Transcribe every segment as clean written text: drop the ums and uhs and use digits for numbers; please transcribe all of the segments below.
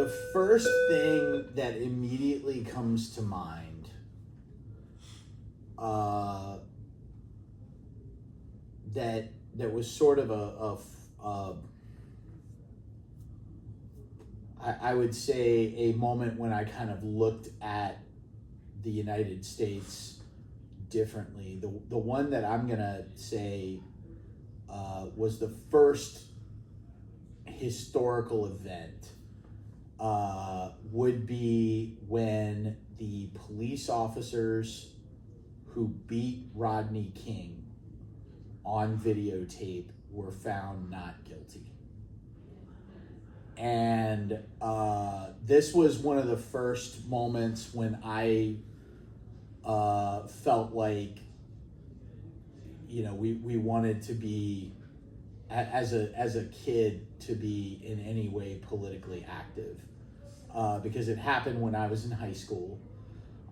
The first thing that immediately comes to mind that was sort of I would say a moment when I kind of looked at the United States differently. The one that I'm gonna say was the first historical event would be when the police officers who beat Rodney King on videotape were found not guilty. And this was one of the first moments when I felt like, you know, we wanted to be, as a kid, to be in any way politically active, because it happened when I was in high school,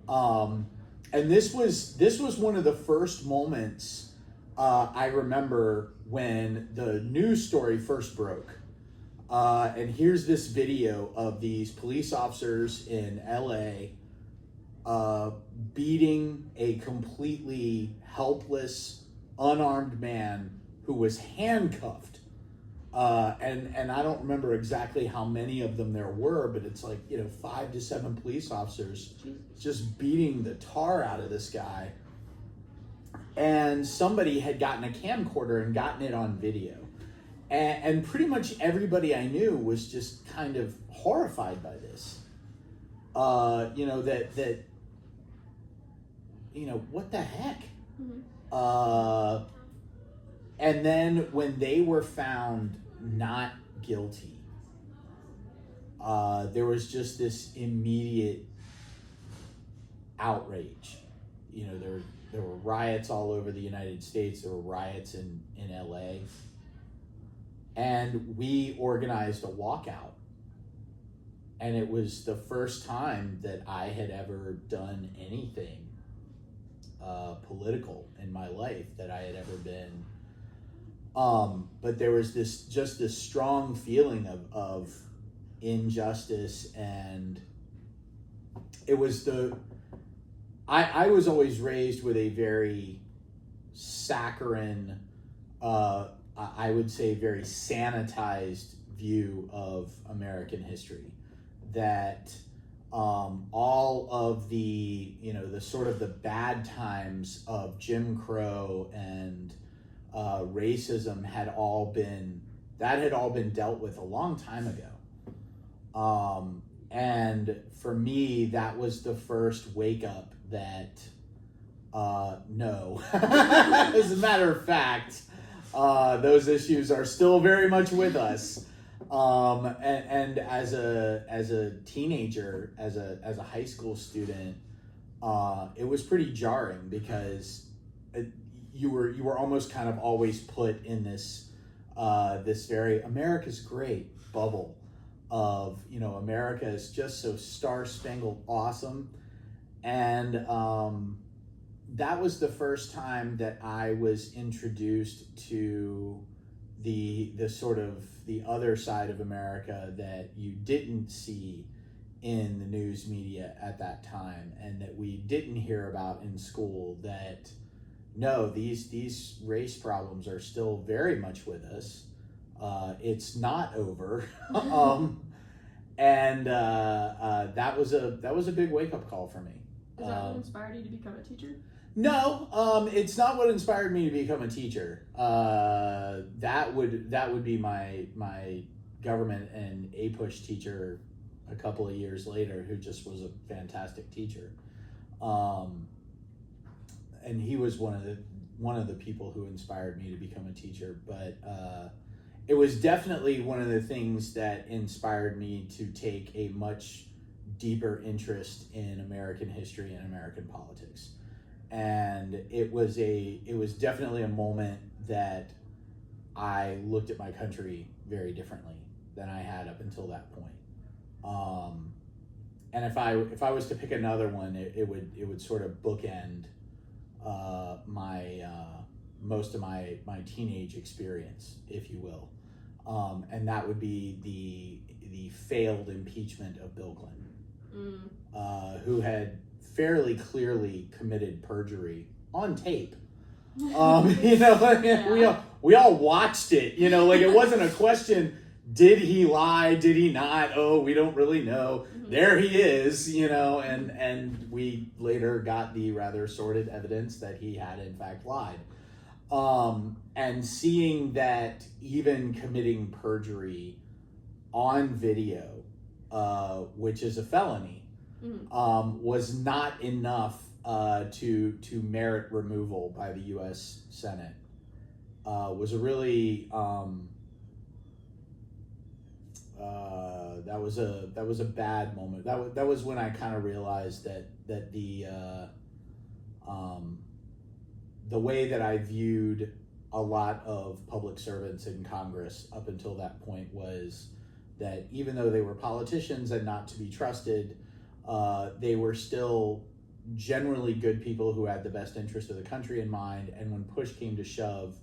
and this was one of the first moments I remember when the news story first broke, and here's this video of these police officers in LA beating a completely helpless, unarmed man who was handcuffed, and I don't remember exactly how many of them there were, but it's like, you know, 5 to 7 police officers just beating the tar out of this guy. And somebody had gotten a camcorder and gotten it on video, and pretty much everybody I knew was just kind of horrified by this. You know, that you know, what the heck? Mm-hmm. And then when they were found not guilty, there was just this immediate outrage. You know, there were riots all over the United States. There were riots in LA. And we organized a walkout. And it was the first time that I had ever done anything political in my life, that I had ever been. But there was this strong feeling of injustice, and it was I was always raised with a very saccharine, I would say very sanitized view of American history, that all of the, you know, the sort of the bad times of Jim Crow and racism had all been dealt with a long time ago. And for me, that was the first wake up that no. As a matter of fact, those issues are still very much with us. And as a teenager, as a high school student, it was pretty jarring, because you were almost kind of always put in this very America's great bubble of, you know, America is just so star-spangled awesome. And that was the first time that I was introduced to the sort of the other side of America that you didn't see in the news media at that time, and that we didn't hear about in school. That no, these race problems are still very much with us. It's not over. And that was a big wake-up call for me. Is that what inspired you to become a teacher? No, it's not what inspired me to become a teacher. That would be my government and APUSH teacher a couple of years later, who just was a fantastic teacher. And he was one of the people who inspired me to become a teacher. But it was definitely one of the things that inspired me to take a much deeper interest in American history and American politics. And it was definitely a moment that I looked at my country very differently than I had up until that point. And if I was to pick another one, it would sort of bookend my most of my teenage experience, if you will. and that would be the failed impeachment of Bill Clinton, who had fairly clearly committed perjury on tape. You know, Yeah. we all watched it. You know, like it wasn't a question. Did he lie? Did he not? Oh, we don't really know. Mm-hmm. There he is, you know, and we later got the rather sordid evidence that he had in fact lied. And seeing that even committing perjury on video, which is a felony, was not enough to merit removal by the U.S. Senate, was a really that was a bad moment. That was when I kind of realized that the way that I viewed a lot of public servants in Congress up until that point was that even though they were politicians and not to be trusted, they were still generally good people who had the best interest of the country in mind, and when push came to shove,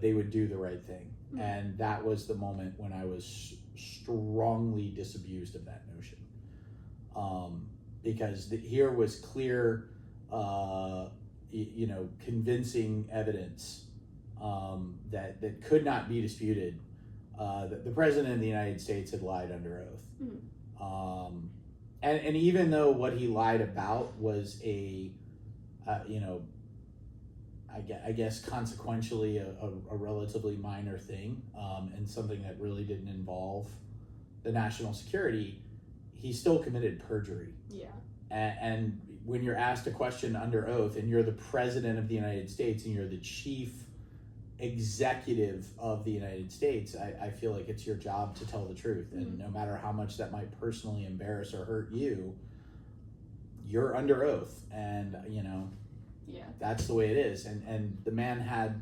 they would do the right thing. Mm-hmm. And that was the moment when I was strongly disabused of that notion, because here was clear, convincing evidence that could not be disputed, that the President of the United States had lied under oath. Mm-hmm. And even though what he lied about was I guess consequentially a relatively minor thing, and something that really didn't involve the national security, he still committed perjury. Yeah. And when you're asked a question under oath and you're the President of the United States and you're the chief executive of the United States, I feel like it's your job to tell the truth. Mm-hmm. And no matter how much that might personally embarrass or hurt you, you're under oath. And, yeah, that's the way it is. And the man had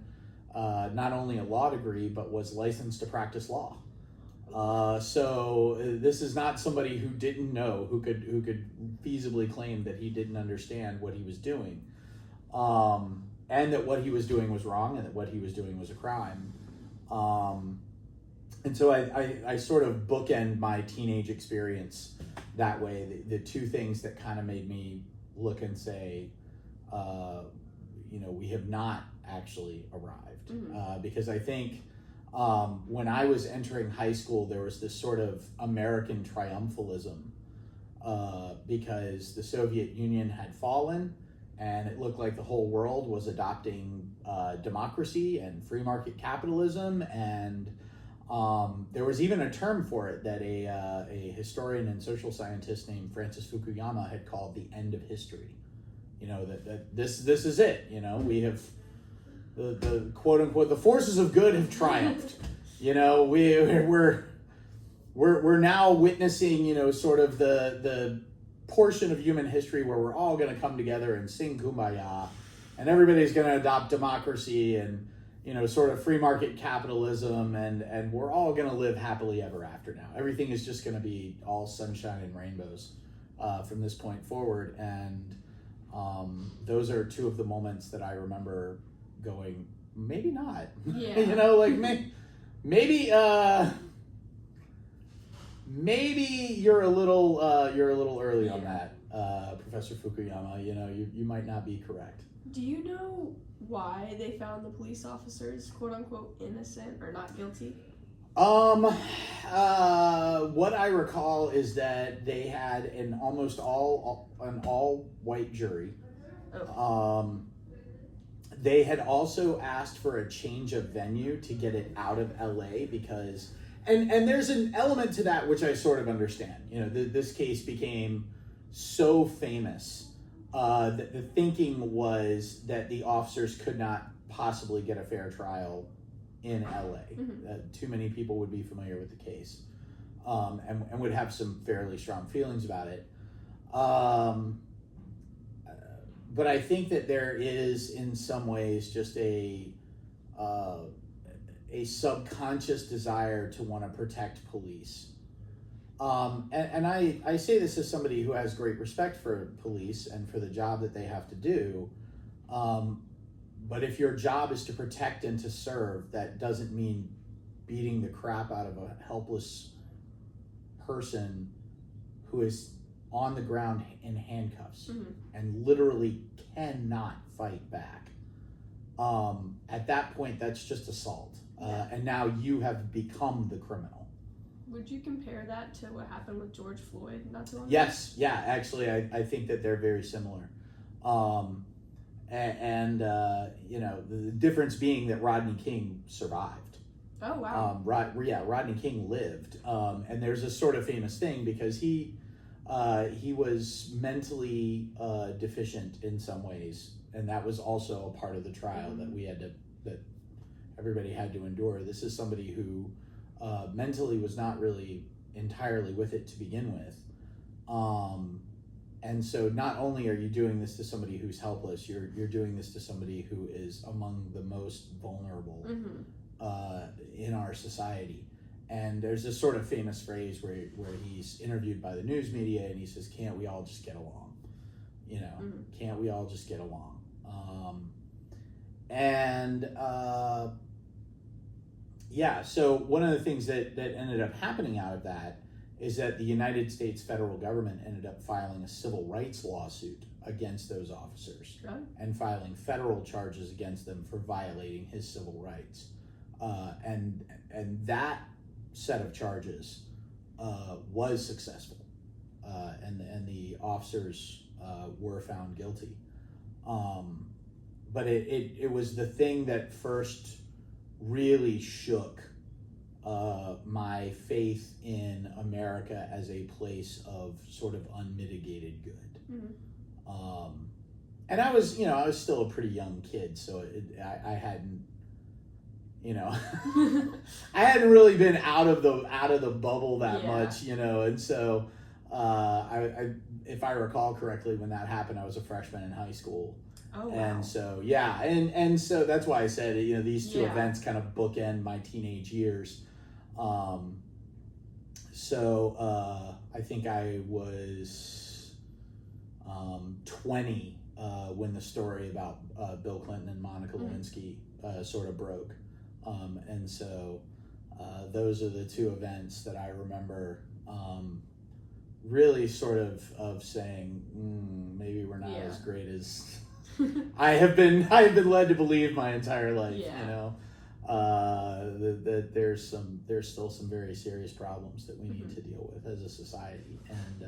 not only a law degree, but was licensed to practice law. So this is not somebody who didn't know, who could feasibly claim that he didn't understand what he was doing. And that what he was doing was wrong, and that what he was doing was a crime. And so I sort of bookend my teenage experience that way. The two things that kind of made me look and say, we have not actually arrived. Mm-hmm. Because I think when I was entering high school, there was this sort of American triumphalism, because the Soviet Union had fallen, and it looked like the whole world was adopting democracy and free market capitalism. And there was even a term for it that a historian and social scientist named Francis Fukuyama had called the end of history. That this is it. We have the quote unquote the forces of good have triumphed. We're now witnessing sort of the portion of human history where we're all going to come together and sing Kumbaya, and everybody's going to adopt democracy and sort of free market capitalism, and we're all going to live happily ever after now. Everything is just going to be all sunshine and rainbows from this point forward. And those are two of the moments that I remember going, maybe not. Yeah. Maybe you're a little early on that, Professor Fukuyama. You might not be correct. Do you know why they found the police officers quote unquote innocent or not guilty? What I recall is that they had an all white jury. Oh. They had also asked for a change of venue to get it out of LA because, and there's an element to that which I sort of understand. This case became so famous that the thinking was that the officers could not possibly get a fair trial in LA. Mm-hmm. Too many people would be familiar with the case, and would have some fairly strong feelings about it. But I think that there is, in some ways, just a subconscious desire to want to protect police. And I say this as somebody who has great respect for police and for the job that they have to do. But if your job is to protect and to serve, that doesn't mean beating the crap out of a helpless person who is on the ground in handcuffs and literally cannot fight back. At that point, that's just assault. And now you have become the criminal. Would you compare that to what happened with George Floyd not too long ago? Yes, yeah, actually, I think that they're very similar. You know, the difference being that Rodney King survived. Oh, wow. Rodney King lived. And there's a sort of famous thing because he was mentally deficient in some ways, and that was also a part of the trial that everybody had to endure. This is somebody who mentally was not really entirely with it to begin with. And so not only are you doing this to somebody who's helpless, you're doing this to somebody who is among the most vulnerable in our society. And there's this sort of famous phrase where he's interviewed by the news media and he says, "Can't we all just get along? You know, can't we all just get along?" So one of the things that ended up happening out of that is that the United States federal government ended up filing a civil rights lawsuit against those officers and filing federal charges against them for violating his civil rights. And that set of charges was successful, and the officers were found guilty. But it was the thing that first really shook my faith in America as a place of sort of unmitigated good. And I was still a pretty young kid, so I hadn't, I hadn't really been out of the bubble that much, and so if I recall correctly, when that happened, I was a freshman in high school. Oh, wow. And so and so that's why I said these two events kind of bookend my teenage years. I think I was 20 when the story about Bill Clinton and Monica Lewinsky sort of broke. And so those are the two events that I remember really sort of saying, maybe we're not as great as I have been led to believe my entire life. That there's still some very serious problems that we need to deal with as a society. And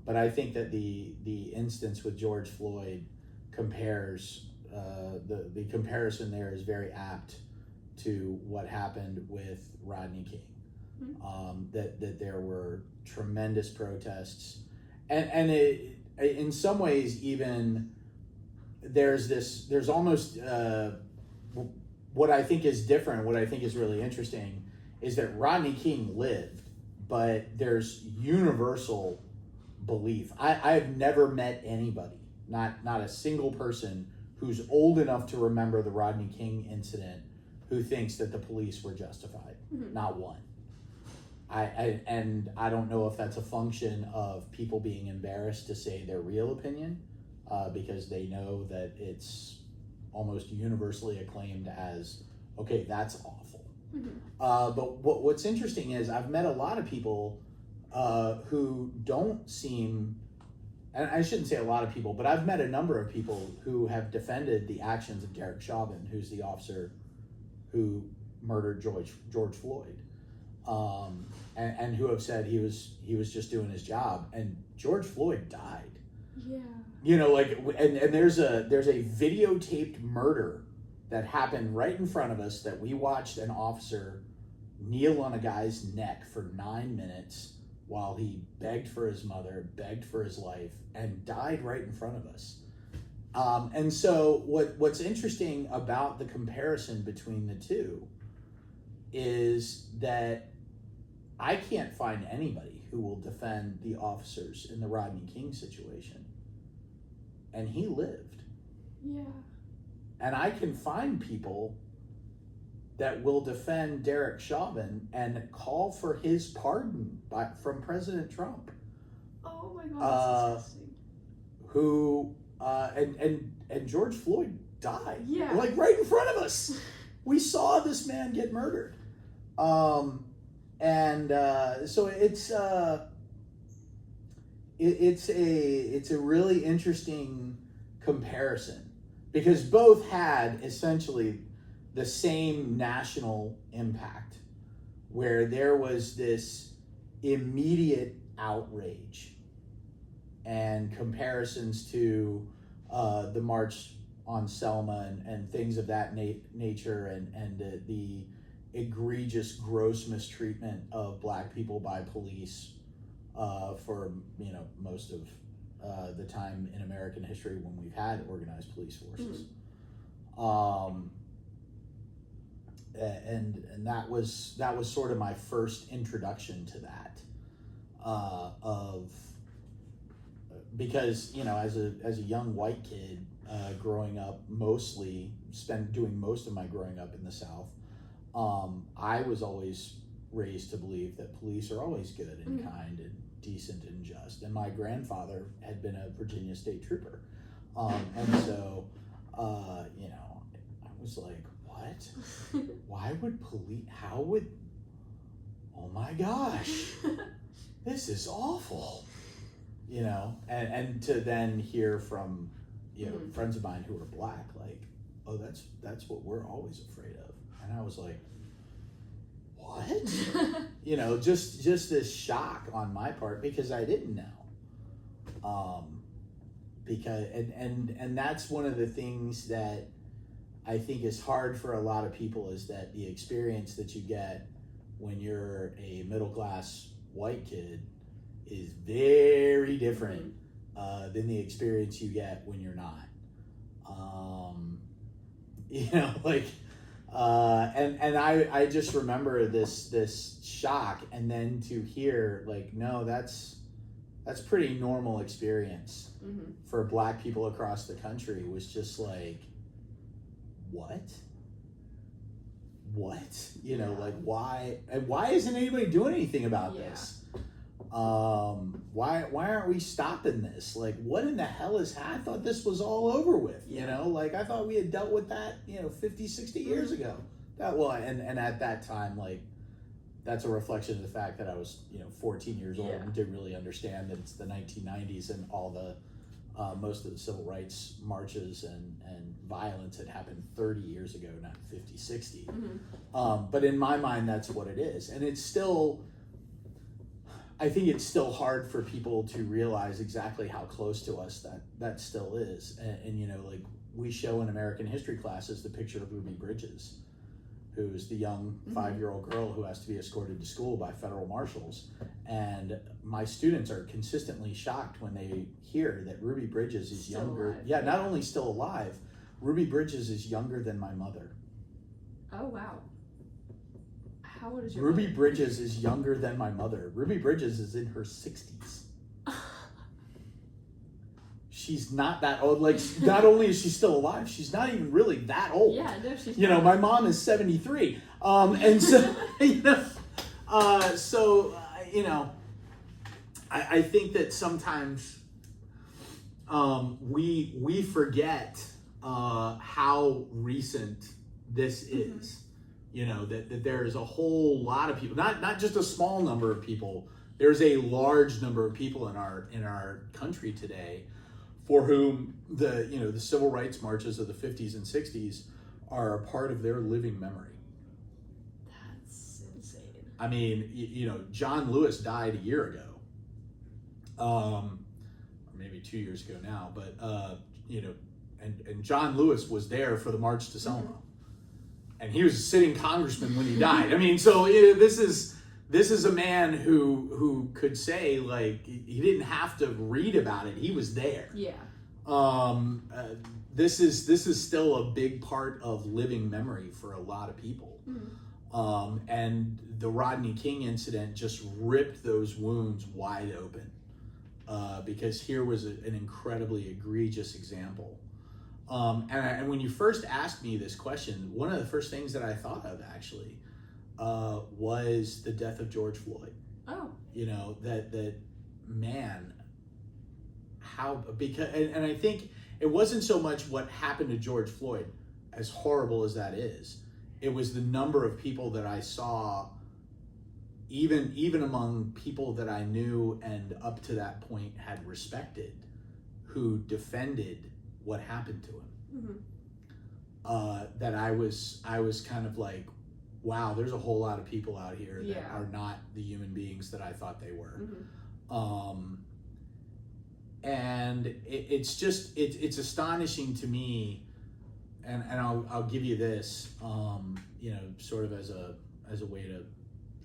but I think that the instance with George Floyd compares the comparison there is very apt to what happened with Rodney King. That there were tremendous protests, and it, in some ways even there's almost what I think is different, what I think is really interesting is that Rodney King lived, but there's universal belief. I have never met anybody, not a single person who's old enough to remember the Rodney King incident who thinks that the police were justified. Not one. I don't know if that's a function of people being embarrassed to say their real opinion because they know that it's almost universally acclaimed as, okay, that's awful. But what's interesting is I've met a lot of people who don't seem, and I shouldn't say a lot of people, but I've met a number of people who have defended the actions of Derek Chauvin, who's the officer who murdered George Floyd, and who have said he was just doing his job, and George Floyd died. And there's a videotaped murder that happened right in front of us that we watched an officer kneel on a guy's neck for 9 minutes while he begged for his mother, begged for his life, and died right in front of us. And so what's interesting about the comparison between the two is that I can't find anybody who will defend the officers in the Rodney King situation. And he lived. And I can find people that will defend Derek Chauvin and call for his pardon from President Trump. Oh my God, that's disgusting. Who and George Floyd died. Yeah. Like right in front of us. We saw this man get murdered. And so it's a really interesting comparison, because both had essentially the same national impact, where there was this immediate outrage and comparisons to the March on Selma and things of that nature, and the egregious, gross mistreatment of black people by police for most of the time in American history when we've had organized police forces. And that was sort of my first introduction to that, because as a young white kid growing up, doing most of my growing up in the South, I was always raised to believe that police are always good and kind and decent and just. And my grandfather had been a Virginia State Trooper, and so I was like, what? Why would police? How would? Oh my gosh, this is awful. And to then hear from friends of mine who are black, like, oh, that's what we're always afraid of. And I was like, what? Just this shock on my part, because I didn't know. Because and that's one of the things that I think is hard for a lot of people, is that the experience that you get when you're a middle class white kid is very different than the experience you get when you're not. And I just remember this shock, and then to hear like, no, that's pretty normal experience for black people across the country, was just like, what? Like, why isn't anybody doing anything about this? Why aren't we stopping this? Like, what in the hell I thought this was all over with, like, I thought we had dealt with that, 50, 60 years ago. And at that time, like, that's a reflection of the fact that I was, 14 years old and didn't really understand that it's the 1990s and all the, most of the civil rights marches and violence had happened 30 years ago, not 50, 60. But in my mind, that's what it is. And it's still, I think it's still hard for people to realize exactly how close to us that still is. And like, we show in American history classes the picture of Ruby Bridges, who's the young 5-year-old girl who has to be escorted to school by federal marshals. And my students are consistently shocked when they hear that Ruby Bridges is still younger. Alive. Yeah, not only still alive, Ruby Bridges is younger than my mother. Oh, wow. How old is your Ruby mother? Bridges is younger than my mother. Ruby Bridges is in her 60s. She's not that old. Like, not only is she still alive, she's not even really that old. Yeah, no, she's not. My mom is 73. And so, I think that sometimes we forget how recent this is. That there is a whole lot of people, not just a small number of people. There's a large number of people in our country today for whom the civil rights marches of the 50s and 60s are a part of their living memory. That's insane. I mean, John Lewis died a year ago, or maybe 2 years ago now, but and John Lewis was there for the March to Selma. And he was a sitting congressman when he died. I mean, so this is a man who could say, like, he didn't have to read about it. He was there. Yeah. This is still a big part of living memory for a lot of people. And the Rodney King incident just ripped those wounds wide open, because here was an incredibly egregious example. And when you first asked me this question, one of the first things that I thought of actually was the death of George Floyd. Oh. That man, how, because, and I think it wasn't so much what happened to George Floyd, as horrible as that is. It was the number of people that I saw even among people that I knew and up to that point had respected, who defended what happened to him, that I was kind of like, wow, there's a whole lot of people out here that are not the human beings that I thought they were. And it's just it's astonishing to me, and I'll give you this, you know, sort of as a way to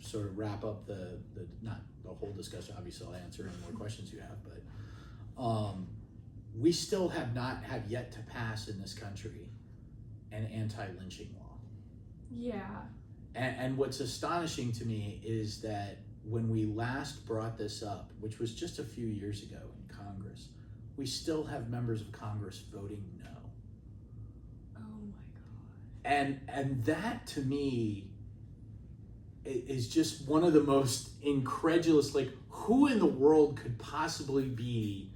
sort of wrap up the not the whole discussion. Obviously, I'll answer any more questions you have, but we still have yet to pass in this country an anti-lynching law. Yeah. And what's astonishing to me is that when we last brought this up, which was just a few years ago in Congress, we still have members of Congress voting no. Oh my God. And that to me is just one of the most incredulous, like, who in the world could possibly be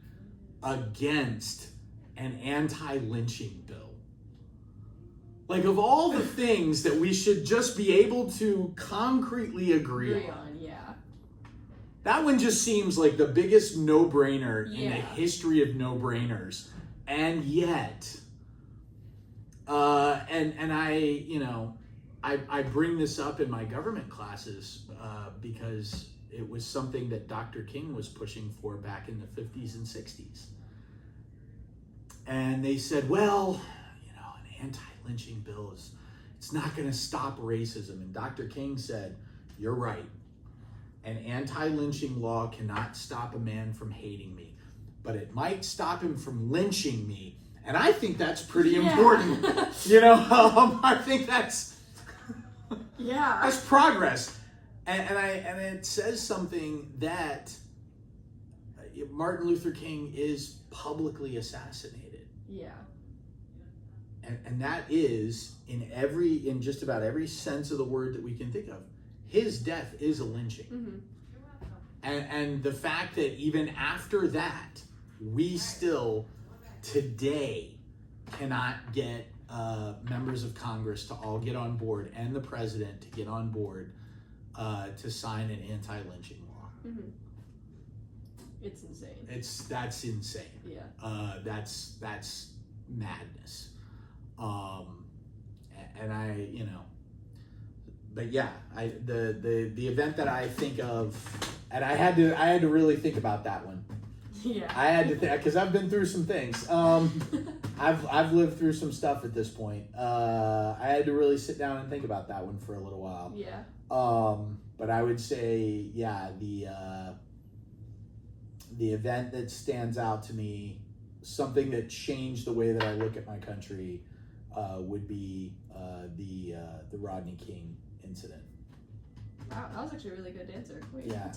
against an anti-lynching bill? Like, of all the things that we should just be able to concretely agree on, yeah. That one just seems like the biggest no-brainer in the history of no-brainers. And yet, and I, you know, I bring this up in my government classes because it was something that Dr. King was pushing for back in the 50s and 60s. And they said, well, you know, an anti-lynching bill it's not going to stop racism. And Dr. King said, you're right. An anti-lynching law cannot stop a man from hating me, but it might stop him from lynching me. And I think that's pretty important. You know, I think that's progress. And it says something that Martin Luther King is publicly assassinated. Yeah. And that is in just about every sense of the word that we can think of. His death is a lynching. And the fact that even after that, we still today cannot get members of Congress to all get on board, and the president to get on board to sign an anti-lynching law. It's insane. That's insane. Yeah. That's madness. And I, you know, but yeah, the event that I think of, and I had to really think about that one. Yeah. I had to think, because I've been through some things. I've lived through some stuff at this point. I had to really sit down and think about that one for a little while. Yeah. But I would say, yeah, the event that stands out to me, something that changed the way that I look at my country, would be the Rodney King incident. Wow, that was actually a really good answer. Wait, yeah.